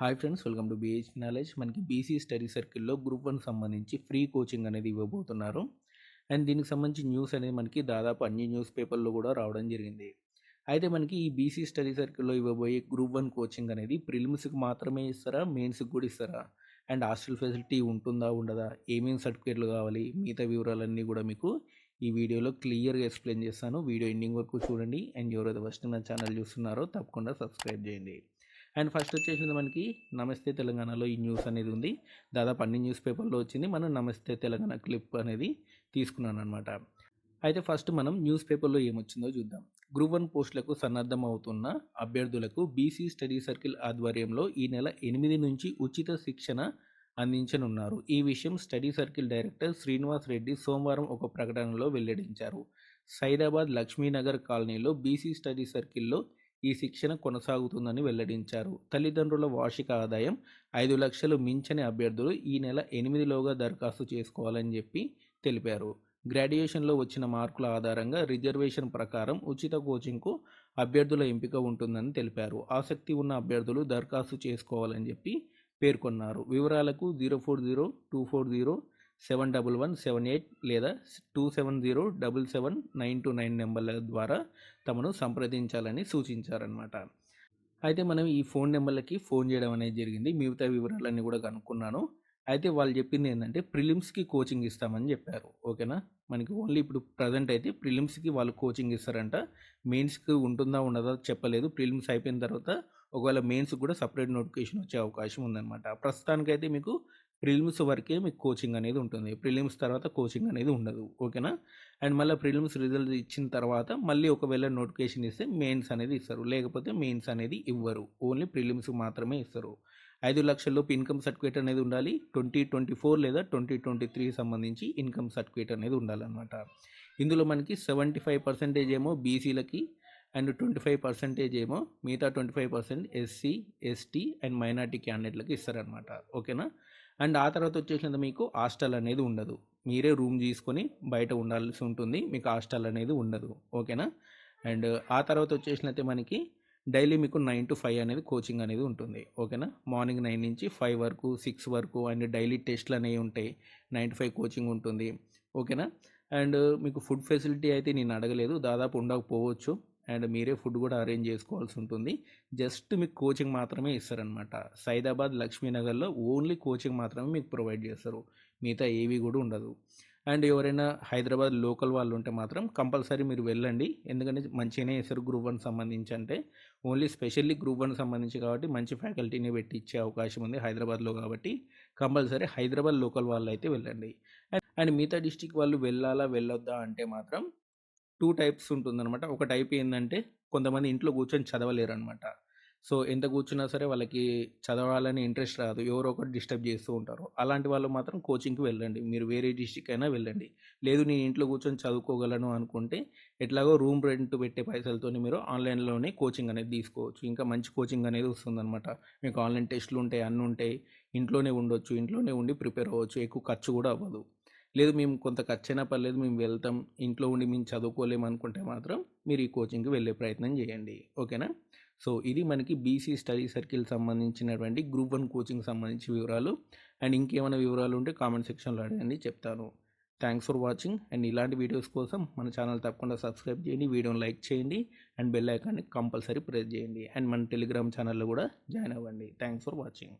Hi friends, welcome to BH knowledge. మనకి BC study సర్కిల్లో group one సంబంధించి free coaching అనేది ఇవ్వబోతున్నారు. అండ్ దీనికి సంబంధించి న్యూస్ అనేది మనకి దాదాపు అన్ని న్యూస్ పేపర్లో కూడా రావడం జరిగింది. అయితే మనకి ఈ బీసీ స్టడీ సర్కిల్లో ఇవ్వబోయే గ్రూప్ వన్ కోచింగ్ అనేది ప్రిలిమ్స్కి మాత్రమే ఇస్తారా, మెయిన్స్కి కూడా ఇస్తారా, అండ్ హాస్టల్ ఫెసిలిటీ ఉంటుందా ఉండదా, ఏమేమి సర్టిఫికేట్లు కావాలి, మిగతా వివరాలన్నీ కూడా మీకు ఈ వీడియోలో క్లియర్గా ఎక్స్ప్లెయిన్ చేస్తాను. వీడియో ఎండింగ్ వరకు చూడండి. అండ్ ఎవరైతే ఫస్ట్ నా ఛానల్ చూస్తున్నారో తప్పకుండా సబ్స్క్రైబ్ చేయండి. అండ్ ఫస్ట్ వచ్చేసింది మనకి నమస్తే తెలంగాణలో ఈ న్యూస్ అనేది ఉంది. దాదాపు అన్ని న్యూస్ పేపర్లో వచ్చింది. మనం నమస్తే తెలంగాణ క్లిప్ అనేది తీసుకున్నాను అనమాట. అయితే ఫస్ట్ మనం న్యూస్ పేపర్లో ఏమొచ్చిందో చూద్దాం. గ్రూప్ వన్ పోస్టులకు సన్నద్ధం అవుతున్న అభ్యర్థులకు బీసీ స్టడీ సర్కిల్ ఆధ్వర్యంలో ఈ నెల 8 నుంచి ఉచిత శిక్షణ అందించనున్నారు. ఈ విషయం study circle director Srinivas Reddy సోమవారం ఒక ప్రకటనలో వెల్లడించారు. సైదాబాద్ లక్ష్మీనగర్ కాలనీలో బీసీ స్టడీ సర్కిల్లో ఈ శిక్షణ కొనసాగుతుందని వెల్లడించారు. తల్లిదండ్రుల వార్షిక ఆదాయం 5 లక్షలు మించని అభ్యర్థులు ఈ నెల 8లోగా దరఖాస్తు చేసుకోవాలని చెప్పి తెలిపారు. గ్రాడ్యుయేషన్లో వచ్చిన మార్కుల ఆధారంగా రిజర్వేషన్ ప్రకారం ఉచిత కోచింగ్కు అభ్యర్థుల ఎంపిక ఉంటుందని తెలిపారు. ఆసక్తి ఉన్న అభ్యర్థులు దరఖాస్తు చేసుకోవాలని చెప్పి పేర్కొన్నారు. వివరాలకు 04024071178 లేదా 27077929 నెంబర్ల ద్వారా తమను సంప్రదించాలని సూచించారనమాట. అయితే మనం ఈ ఫోన్ నెంబర్లకి ఫోన్ చేయడం అనేది జరిగింది. మిగతా వివరాలన్నీ కూడా కనుక్కున్నాను. అయితే వాళ్ళు చెప్పింది ఏంటంటే ప్రిలిమ్స్కి కోచింగ్ ఇస్తామని చెప్పారు. ఓకేనా, మనకి ఓన్లీ ఇప్పుడు ప్రజెంట్ అయితే ప్రిలిమ్స్కి వాళ్ళు కోచింగ్ ఇస్తారంట. మెయిన్స్కి ఉంటుందా ఉండదా చెప్పలేదు. ప్రిలిమ్స్ అయిపోయిన తర్వాత ఒకవేళ మెయిన్స్కి కూడా సపరేట్ నోటిఫికేషన్ వచ్చే అవకాశం ఉందన్నమాట. ప్రస్తుతానికైతే మీకు ప్రిలిమ్స్ వరకే మీకు కోచింగ్ అనేది ఉంటుంది. ప్రిలిమ్స్ తర్వాత కోచింగ్ అనేది ఉండదు. ఓకేనా, అండ్ మళ్ళీ ప్రిలిమ్స్ రిజల్ట్ ఇచ్చిన తర్వాత మళ్ళీ ఒకవేళ నోటిఫికేషన్ ఇస్తే మెయిన్స్ అనేది ఇస్తారు, లేకపోతే మెయిన్స్ అనేది ఇవ్వరు. ఓన్లీ ప్రిలిమ్స్ మాత్రమే ఇస్తారు. 5 లక్షల్లోపు ఇన్కమ్ సర్టిఫికేట్ అనేది ఉండాలి. 2024 లేదా 2023 సంబంధించి ఇన్కమ్ సర్టిఫికేట్ అనేది ఉండాలన్నమాట. ఇందులో మనకి 75% ఏమో బీసీలకి అండ్ 25% ఏమో మిగతా 25% ఎస్సీ, ఎస్టీ అండ్ మైనార్టీ క్యాండిడేట్లకి ఇస్తారనమాట. ఓకేనా, అండ్ ఆ తర్వాత వచ్చేసినది మీకు హాస్టల్ అనేది ఉండదు. మీరే రూమ్ తీసుకొని బయట ఉండాల్సి ఉంటుంది. మీకు హాస్టల్ అనేది ఉండదు. ఓకేనా, అండ్ ఆ తర్వాత వచ్చేసినట్టే మనకి డైలీ మీకు 9 to 5 అనేది కోచింగ్ అనేది ఉంటుంది. ఓకేనా, మార్నింగ్ 9 నుంచి 5 వరకు, 6 వరకు, అండ్ డైలీ టెస్ట్లు అనేవి ఉంటాయి. 9 to 5 కోచింగ్ ఉంటుంది. ఓకేనా, అండ్ మీకు ఫుడ్ ఫెసిలిటీ అయితే నేను అడగలేదు, దాదాపు ఉండకపోవచ్చు. అండ్ మీరే ఫుడ్ కూడా అరేంజ్ చేసుకోవాల్సి ఉంటుంది. జస్ట్ మీకు కోచింగ్ మాత్రమే ఇస్తారనమాట. సైదాబాద్ లక్ష్మీనగర్లో ఓన్లీ కోచింగ్ మాత్రమే మీకు ప్రొవైడ్ చేస్తారు. మిగతా ఏవి కూడా ఉండదు. అండ్ ఎవరైనా హైదరాబాద్ లోకల్ వాళ్ళు ఉంటే మాత్రం కంపల్సరీ మీరు వెళ్ళండి. ఎందుకంటే మంచిగానే చేస్తారు గ్రూప్ వన్ సంబంధించి. అంటే ఓన్లీ స్పెషల్లీ గ్రూప్ వన్ సంబంధించి కాబట్టి మంచి ఫ్యాకల్టీని పెట్టి ఇచ్చే అవకాశం ఉంది హైదరాబాద్లో. కాబట్టి కంపల్సరీ హైదరాబాద్ లోకల్ వాళ్ళు అయితే వెళ్ళండి. అండ్ మిగతా డిస్టిక్ వాళ్ళు వెళ్ళాలా వెళ్ళొద్దా అంటే మాత్రం 2 టైప్స్ ఉంటుందన్నమాట. ఒక టైప్ ఏంటంటే కొంతమంది ఇంట్లో కూర్చొని చదవలేరు అనమాట. సో ఎంత కూర్చున్నా సరే వాళ్ళకి చదవాలని ఇంట్రెస్ట్ రాదు, ఎవరో ఒకటి డిస్టర్బ్ చేస్తూ ఉంటారు. అలాంటి వాళ్ళు మాత్రం కోచింగ్కి వెళ్ళండి. మీరు వేరే డిస్టిక్ అయినా వెళ్ళండి. లేదు నేను ఇంట్లో కూర్చొని చదువుకోగలను అనుకుంటే ఎట్లాగో రూమ్ రెంట్ పెట్టే పైసలతో మీరు ఆన్లైన్లోనే కోచింగ్ అనేది తీసుకోవచ్చు. ఇంకా మంచి కోచింగ్ అనేది వస్తుందన్నమాట. మీకు ఆన్లైన్ టెస్టులు ఉంటాయి, అన్నీ ఉంటాయి. ఇంట్లోనే ఉండొచ్చు, ఇంట్లోనే ఉండి ప్రిపేర్ అవ్వచ్చు. ఎక్కువ ఖర్చు కూడా అవ్వదు. లేదు మేము కొంత ఖర్చైనా పర్లేదు మేము వెళ్తాం, ఇంట్లో ఉండి మేము చదువుకోలేము అనుకుంటే మాత్రం మీరు ఈ కోచింగ్కి వెళ్ళే ప్రయత్నం చేయండి. ఓకేనా, సో ఇది మనకి బీసీ స్టడీ సర్కిల్ సంబంధించినటువంటి గ్రూప్ వన్ కోచింగ్ సంబంధించి వివరాలు. అండ్ ఇంకేమైనా వివరాలు ఉంటే కామెంట్ సెక్షన్లో అడగండి, చెప్తాను. Thanks for watching. అండ్ ఇలాంటి వీడియోస్ కోసం మన ఛానల్ తప్పకుండా సబ్స్క్రైబ్ చేయండి, వీడియోని లైక్ చేయండి, అండ్ బెల్ ఐకాన్ని కంపల్సరీ ప్రెస్ చేయండి. అండ్ మన టెలిగ్రామ్ ఛానల్లో కూడా జాయిన్ అవ్వండి. Thanks for watching.